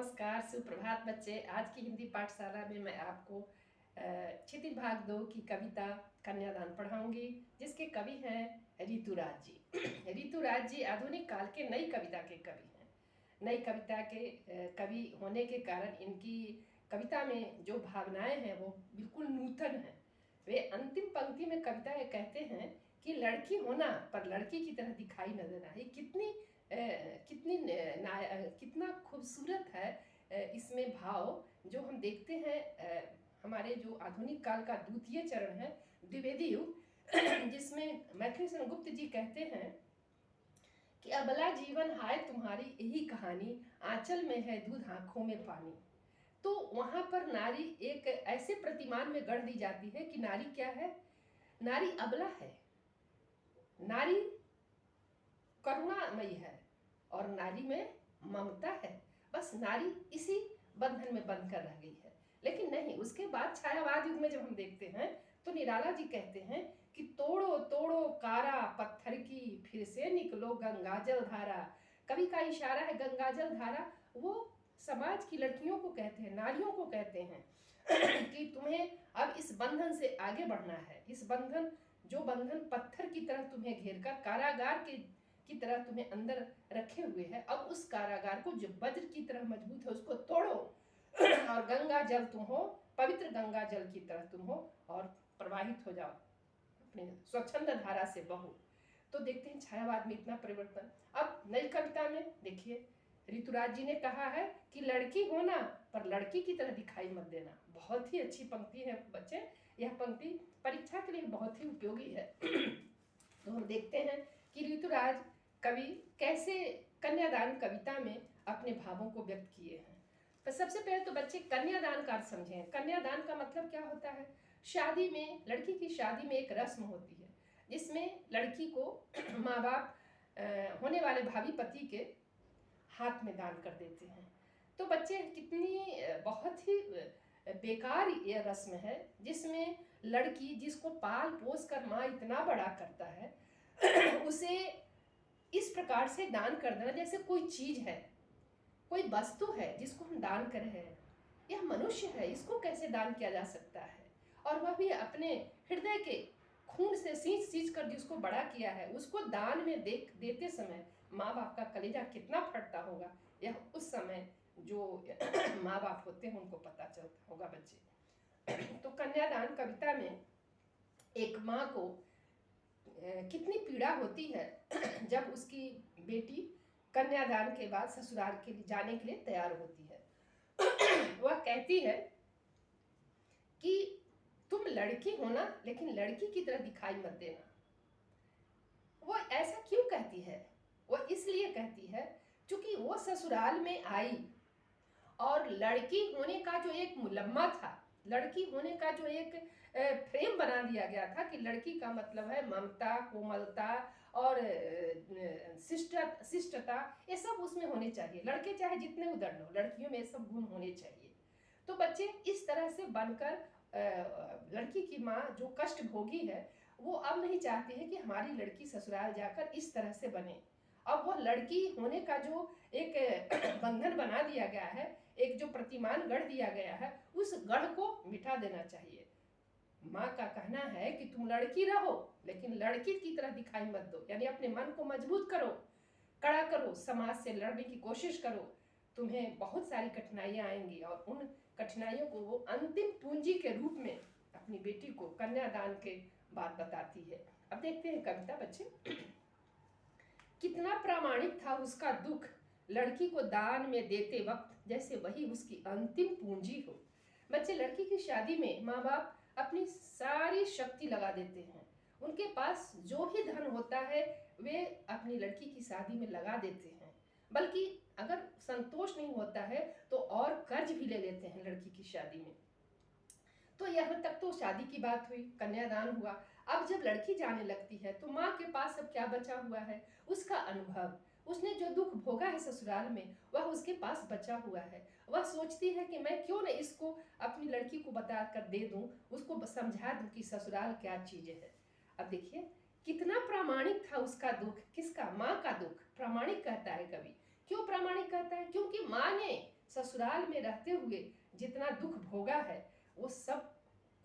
नमस्कार, सुप्रभात बच्चे। आज की हिंदी पाठशाला में मैं आपको क्षितिज भाग 2 की कविता कन्यादान पढ़ाऊंगी, जिसके कवि हैं ऋतुराज जी। ऋतुराज जी आधुनिक काल के नई कविता के कवि हैं। नई कविता के कवि होने के कारण इनकी कविता में जो भावनाएं हैं वो बिल्कुल नूतन हैं। वे अंतिम पंक्ति में कविता कहते हैं कि लड़की होना पर लड़की की तरह दिखाई न देना। ये कितना खूबसूरत है इसमें भाव जो हम देखते हैं। हमारे जो आधुनिक काल का द्वितीय चरण है द्विवेदी युग, जिसमें मैथिली गुप्त जी कहते हैं कि अबला जीवन हाय तुम्हारी यही कहानी, आंचल में है दूध आंखों में पानी। तो वहां पर नारी एक ऐसे प्रतिमान में गढ़ दी जाती है कि नारी क्या है? नारी अबला है, नारी करुणामयी है और नारी में ममता है। बस नारी इसी बंधन में बंध कर रह गई है। लेकिन नहीं, उसके बाद छायावाद युग में जब हम देखते हैं तो निराला जी कहते हैं कि तोड़ो तोड़ो कारा पत्थर की, फिर से निकलो गंगाजल धारा। कवि का इशारा है गंगाजल धारा। वो समाज की लड़कियों को कहते हैं, नारियों को कहते हैं कि तुम्हें अब इस बंधन से आगे बढ़ना है। इस बंधन, जो बंधन पत्थर की तरह तुम्हें घेर कर कारागार की तरह तुम्हें अंदर रखे हुए है, अब उस कारागार को जो वज्र की तरह मजबूत है उसको तोड़ो और गंगा जल तुम हो, पवित्र गंगा जल की तरह तुम हो और प्रवाहित हो जाओ, अपने स्वच्छंद धारा से बहो। तो देखते हैं छायावाद में इतना परिवर्तन। अब नई कविता में देखिए ऋतुराज जी ने कहा है कि लड़की होना पर लड़की की तरह दिखाई मत देना। बहुत ही अच्छी पंक्ति है बच्चे, यह पंक्ति परीक्षा के लिए बहुत ही उपयोगी है। तो हम देखते हैं कि ऋतुराज कवि कैसे कन्यादान कविता में अपने भावों को व्यक्त किए हैं। तो सबसे पहले तो बच्चे कन्यादान का अर्थ समझें। कन्यादान का मतलब क्या होता है? शादी में, लड़की की शादी में एक रस्म होती है जिसमें लड़की को माँ बाप होने वाले भावी पति के हाथ में दान कर देते हैं। तो बच्चे कितनी बहुत ही बेकार ये रस्म है, जिसमें लड़की जिसको पाल पोस कर माँ इतना बड़ा करता है उसे इस प्रकार से दान कर देना जैसे कोई चीज है, कोई वस्तु है जिसको हम दान कर रहे हैं। यह मनुष्य है, इसको कैसे दान किया जा सकता है? और वह भी अपने हृदय के खून से सींच सींच कर जिसको बड़ा किया है, उसको दान में देते समय माँ बाप का कलेजा कितना फटता होगा, यह उस समय जो माँ बाप होते हैं उनको पता चलता होगा बच्चे। तो कन्यादान कविता में एक माँ को कितनी पीड़ा होती है जब उसकी बेटी कन्यादान के बाद ससुराल के लिए जाने के लिए तैयार होती है। वह कहती है कि तुम लड़की हो ना, लेकिन लड़की की तरह दिखाई मत देना। वो ऐसा क्यों कहती है? वो इसलिए कहती है क्योंकि वो ससुराल में आई और लड़की होने का जो एक मुलम्मा था, लड़की होने का जो एक फ्रेम बना दिया गया था कि लड़की का मतलब है ममता, कोमलता और शिष्टता, ये सब उसमें होने चाहिए। लड़के चाहे जितने उदंड हो, लड़कियों में ये सब गुण होने चाहिए। तो बच्चे इस तरह से बनकर लड़की की माँ जो कष्ट भोगी है, वो अब नहीं चाहती है कि हमारी लड़की ससुराल जाकर इस तरह से बने। अब वो लड़की होने का जो एक बंधन बना दिया गया है, एक जो प्रतिमान गढ़ दिया गया है, उस गढ़ को मिटा देना चाहिए। माँ का कहना है कि तुम लड़की रहो लेकिन लड़की की तरह दिखाई मत दो, यानी अपने मन को मजबूत करो, कड़ा करो, समाज से लड़ने की कोशिश करो। तुम्हें बहुत सारी कठिनाइयां आएंगी और उन कठिनाइयों को वो अंतिम पूंजी के रूप में अपनी बेटी को कन्यादान के बाद बताती है। अब देखते हैं कविता बच्चे। कितना प्रामाणिक था उसका दुख, लड़की को दान में देते वक्त जैसे वही उसकी अंतिम पूंजी हो। बच्चे, लड़की की शादी में माँ बाप अपनी सारी शक्ति लगा देते हैं। उनके पास जो भी धन होता है वे अपनी लड़की की शादी में लगा देते हैं, बल्कि अगर संतोष नहीं होता है तो और कर्ज भी ले लेते हैं लड़की की शादी में। तो यहाँ तक तो शादी की बात हुई, कन्यादान हुआ। अब जब लड़की जाने लगती है तो माँ के पास अब क्या बचा हुआ है? उसका अनुभव, उसने जो दुख भोगा है ससुराल में, वह उसके पास बचा हुआ है। वह सोचती है कि मैं क्यों न इसको अपनी लड़की को बता कर दे दूं, उसको समझा दूं कि ससुराल क्या चीज है। अब देखिए कितना प्रामाणिक था उसका दुख। किसका? माँ का दुख प्रामाणिक कहता है कवि। क्यों प्रामाणिक कहता है? क्योंकि माँ ने ससुराल में रहते हुए जितना दुख भोगा है वो सब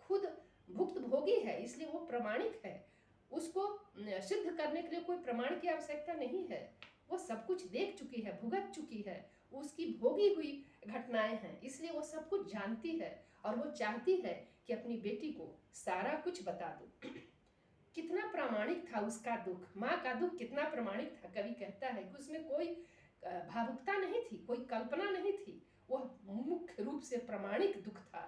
खुद भुक्त भोगी है, इसलिए वो प्रमाणिक है। उसको सिद्ध करने के लिए कोई प्रमाण की आवश्यकता नहीं है। वो सब कुछ देख चुकी है, भुगत चुकी है, उसकी भोगी हुई घटनाएं हैं, इसलिए वो सब कुछ जानती है और वो चाहती है कि अपनी बेटी को सारा कुछ बता दो। कितना प्रामाणिक था उसका दुख, माँ का दुख कितना प्रामाणिक था। कवि कहता है कि उसमें कोई भावुकता नहीं थी, कोई कल्पना नहीं थी, वह मुख्य रूप से प्रामाणिक दुख था।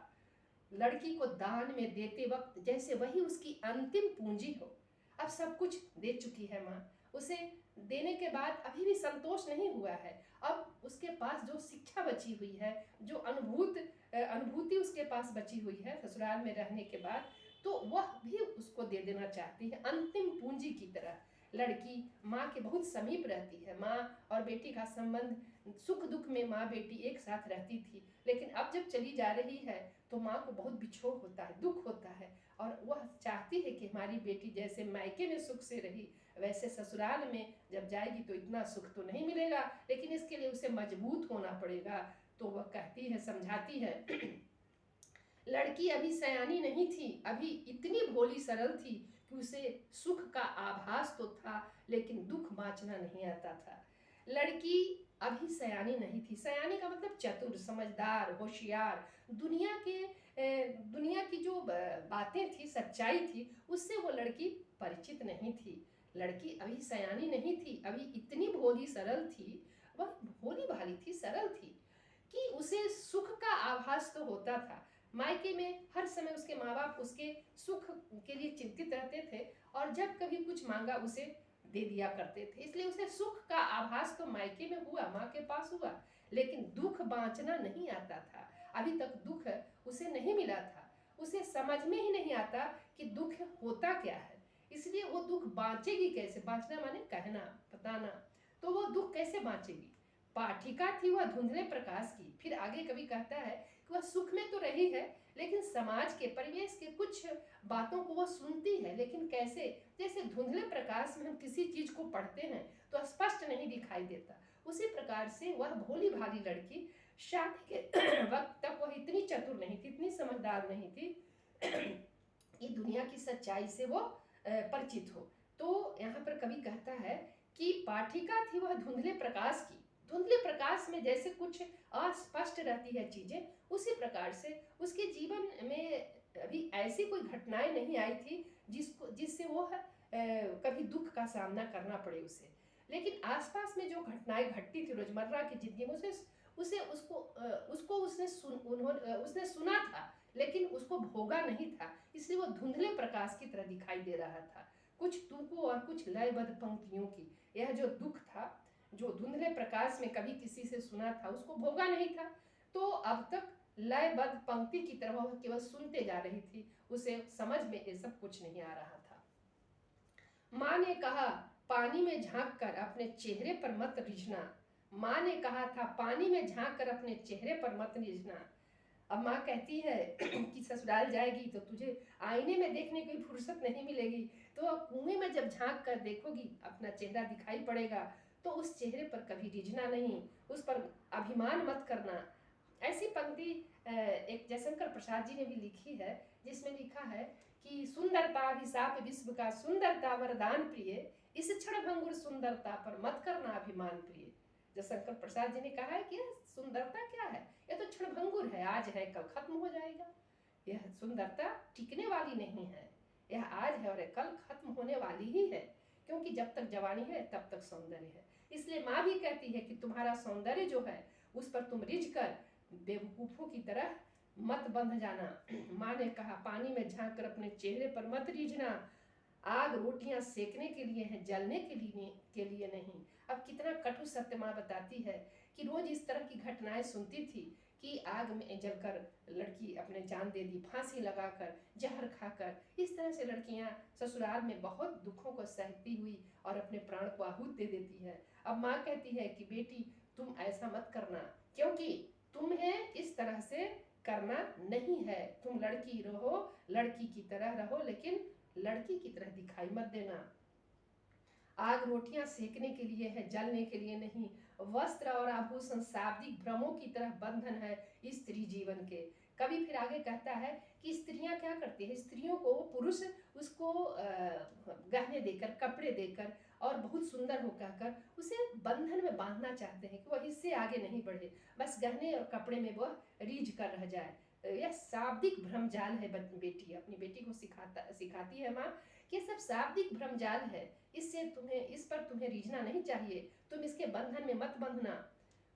लड़की को दान में देते वक्त जैसे वही उसकी अंतिम पूंजी हो। अब सब कुछ दे चुकी है माँ, उसे देने के बाद अभी भी संतोष नहीं हुआ है। अब उसके पास जो शिक्षा बची हुई है, जो अनुभूति उसके पास बची हुई है ससुराल में रहने के बाद, तो वह भी उसको दे देना चाहती है अंतिम पूंजी की तरह। लड़की माँ के बहुत समीप रहती है, माँ और बेटी का संबंध, सुख दुख में माँ बेटी एक साथ रहती थी, लेकिन अब जब चली जा रही है तो माँ को बहुत बिछोह होता है, दुख होता है, और वह चाहती है कि हमारी बेटी जैसे मायके में सुख से रही वैसे ससुराल में जब जाएगी तो इतना सुख तो नहीं मिलेगा, लेकिन इसके लिए उसे मजबूत होना पड़ेगा। तो वह कहती है, समझाती है, लड़की अभी सयानी नहीं थी, अभी इतनी भोली सरल थी कि उसे सुख का आभास तो था लेकिन दुख बाँचना नहीं आता था। लड़की अभी सयानी नहीं थी, सयानी का मतलब चतुर, समझदार, होशियार, दुनिया की जो बातें थी, सच्चाई थी, उससे वो लड़की परिचित नहीं थी। लड़की अभी सयानी नहीं थी, अभी इतनी भोली सरल थी, वह भोली भाली थी, सरल थी कि उसे सुख का आभास तो होता था। मायके में हर समय उसके माँ बाप उसके सुख के लिए चिंतित रहते थे और जब कभी कुछ मांगा उसे दे दिया करते थे, इसलिए उसे सुख का आभास तो मायके में हुआ, माँ के पास हुआ, लेकिन दुख बाँचना नहीं आता था। अभी तक दुख उसे नहीं मिला था, उसे समझ में ही नहीं आता कि दुख होता क्या है, इसलिए वो दुख बाँचेगी कैसे। बाँचना माने कहना, बताना, तो वो दुख कैसे बाँचेगी। पाठिका थी वह धुंधले प्रकाश की। फिर आगे कवि कहता है कि वह सुख में तो रही है लेकिन समाज के, परिवेश के कुछ बातों को वह सुनती है, लेकिन कैसे, जैसे धुंधले प्रकाश में हम किसी चीज को पढ़ते हैं तो स्पष्ट नहीं दिखाई देता, उसी प्रकार से वह भोली भाली लड़की शादी के वक्त तक वह इतनी चतुर नहीं थी, इतनी समझदार नहीं थी कि दुनिया की सच्चाई से वो परिचित हो। तो यहाँ पर कवि कहता है कि पाठिका थी वह धुंधले प्रकाश की। धुंधले प्रकाश में जैसे कुछ अस्पष्ट रहती है चीजें, उसी प्रकार से उसके जीवन में अभी ऐसी कोई घटनाएं नहीं आई थी जिससे वो कभी दुख का सामना करना पड़े उसे। लेकिन आसपास में जो घटनाएं घटती थी रोजमर्रा की जिंदगी में, उसने सुना था लेकिन उसको भोगा नहीं था, इसलिए वो धुंधले प्रकाश की तरह दिखाई दे रहा था, कुछ तुकों और कुछ लयबद्ध पंक्तियों की। यह जो दुख था, जो धुंधले प्रकाश में कभी किसी से सुना था, उसको भोगा नहीं था, तो अब तक लयबद्ध पंक्ति की तरह वह केवल सुनते जा रही थी, उसे समझ में ये सब कुछ नहीं आ रहा था। माँ ने कहा, पानी में झांक कर अपने चेहरे पर मत रिझना। माँ ने कहा था, पानी में झांक कर अपने चेहरे पर मत रिझना। अब माँ कहती है कि ससुराल जाएगी तो तुझे आईने में देखने की फुर्सत नहीं मिलेगी, तो कुएं में जब झांक कर देखोगी अपना चेहरा दिखाई पड़ेगा, तो उस चेहरे पर कभी रिझना नहीं, उस पर अभिमान मत करना। ऐसी पंक्ति एक जयशंकर प्रसाद जी ने भी लिखी है, जिसमें लिखा है कि सुंदरता अभिशाप विश्व का, सुंदरता वरदान प्रिय, इस क्षण भंगुर सुंदरता पर मत करना अभिमान प्रिय। जयशंकर प्रसाद जी ने कहा है कि सुंदरता क्या है, यह तो क्षण भंगुर है, आज है कल खत्म हो जाएगा। यह सुंदरता टिकने वाली नहीं है, यह आज है और कल खत्म होने वाली ही है, क्योंकि जब तक जवानी है तब तक सौंदर्य है। इसलिए माँ भी कहती है कि तुम्हारा सौंदर्य जो है उस पर तुम रिझ कर बेवकूफों की तरह मत बंध जाना। माँ ने कहा, पानी में झांक कर अपने चेहरे पर मत रिझना। आग रोटियां सेकने के लिए है, जलने के लिए नहीं। अब कितना कटु सत्य माँ बताती है कि रोज इस तरह की घटनाएं सुनती थी कि आग में जलकर लड़की अपने जान दे दी, फांसी लगाकर, जहर खाकर। इस तरह से लड़कियां ससुराल में बहुत दुखों को सहती हुई और अपने प्राण को आहूत दे देती है। अब माँ कहती है कि बेटी तुम ऐसा मत करना, क्योंकि तुम्हें इस तरह से करना नहीं है। तुम लड़की रहो, लड़की की तरह रहो, लेकिन लड़की की तरह दिखाई मत देना। आग रोटियां सेकने के लिए है, जलने के लिए नहीं। वस्त्र और आभूषण शाब्दिक भ्रमों की तरह बंधन है स्त्री जीवन के। कवि फिर आगे कहता है कि स्त्रियां क्या करती है, स्त्रियों को पुरुष उसको गहने देकर, कपड़े देकर और बहुत सुंदर हो कहकर उसे बंधन में बांधना चाहते हैं कि वह इससे आगे नहीं बढ़े, बस गहने और कपड़े में वह रीझ कर रह जाए। यह शाब्दिक भ्रमजाल है। बेटी अपनी बेटी को सिखाती है माँ कि ये सब शाब्दिक भ्रमजाल है, इस पर तुम्हें रीझना नहीं चाहिए, तुम इसके बंधन में मत बंधना।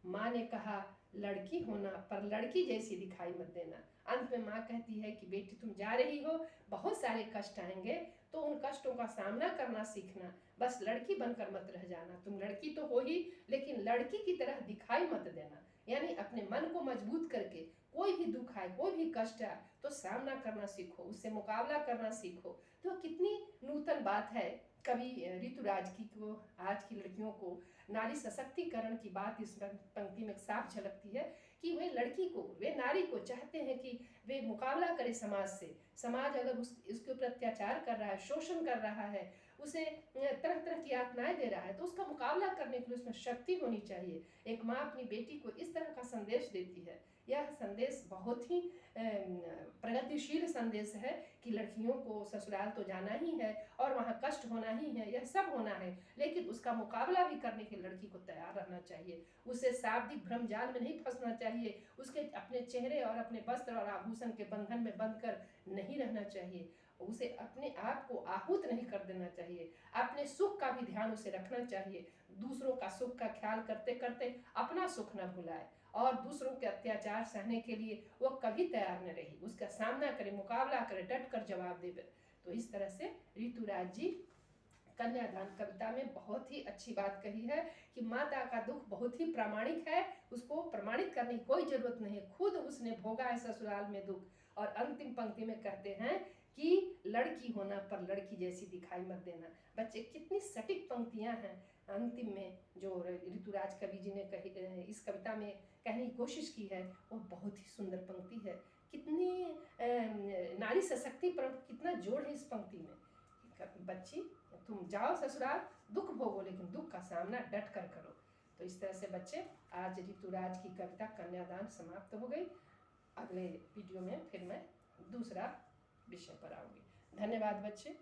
माँ ने कहा लड़की होना पर लड़की जैसी दिखाई मत देना। अंत में माँ कहती है कि बेटी तुम जा रही हो, बहुत सारे कष्ट आएंगे, तो उन कष्टों का सामना करना सीखना, बस लड़की बनकर मत रह जाना। तुम लड़की तो हो ही, लेकिन लड़की की तरह दिखाई मत देना। यानी अपने मन को मजबूत करके कोई भी दुख आए, कोई भी कष्ट आए तो सामना करना सीखो, उससे मुकाबला करना सीखो। तो कितनी नूतन बात है कवि ऋतुराज की, को आज की लड़कियों को नारी सशक्तिकरण की बात इस पंक्ति में साफ झलकती है कि वे लड़की को, वे नारी को चाहते हैं कि वे मुकाबला करे समाज से। समाज अगर उसके ऊपर अत्याचार कर रहा है, शोषण कर रहा है, उसे तरह तरह की यातनाएं दे रहा है, तो उसका मुकाबला करने के लिए उसमें शक्ति होनी चाहिए। एक माँ अपनी बेटी को इस तरह का संदेश देती है। यह संदेश बहुत ही प्रगतिशील संदेश है कि लड़कियों को ससुराल तो जाना ही है और वहाँ कष्ट होना ही है, यह सब होना है, लेकिन उसका मुकाबला भी करने के लड़की को तैयार रहना चाहिए। उसे शाब्दिक भ्रमजाल में नहीं फंसना चाहिए, उसके अपने चेहरे और अपने वस्त्र और आभूषण के बंधन में बंधकर नहीं रहना चाहिए, उसे अपने आप को आहूत नहीं कर देना चाहिए। अपने सुख का भी ध्यान उसे रखना चाहिए, दूसरों का सुख का ख्याल करते करते अपना सुख न भुलाए और दूसरों के अत्याचार सहने के लिए वो कभी तैयार न रही, उसका सामना करे, मुकाबला करे, डट कर जवाब दे। तो इस तरह से ऋतुराज जी कन्यादान कविता में बहुत ही अच्छी बात कही है कि माता का दुख बहुत ही प्रामाणिक है, उसको प्रमाणित करने की कोई जरूरत नहीं है, खुद उसने भोगा है ससुराल में दुख। और अंतिम पंक्ति में कहते हैं कि लड़की होना पर लड़की जैसी दिखाई मत देना। बच्चे कितनी सटीक पंक्तियां हैं अंतिम में जो ऋतुराज कवि जी ने कही, इस कविता में कहने की कोशिश की है, वो बहुत ही सुंदर पंक्ति है। कितनी नारी सशक्ति पर कितना जोड़ है इस पंक्ति में। बच्ची तुम जाओ ससुराल, दुख भोगो, लेकिन दुख का सामना डट कर करो। तो इस तरह से बच्चे आज ऋतुराज की कविता कन्यादान समाप्त हो गई। अगले वीडियो में फिर मैं दूसरा विषय पर आऊँगी। धन्यवाद बच्चे।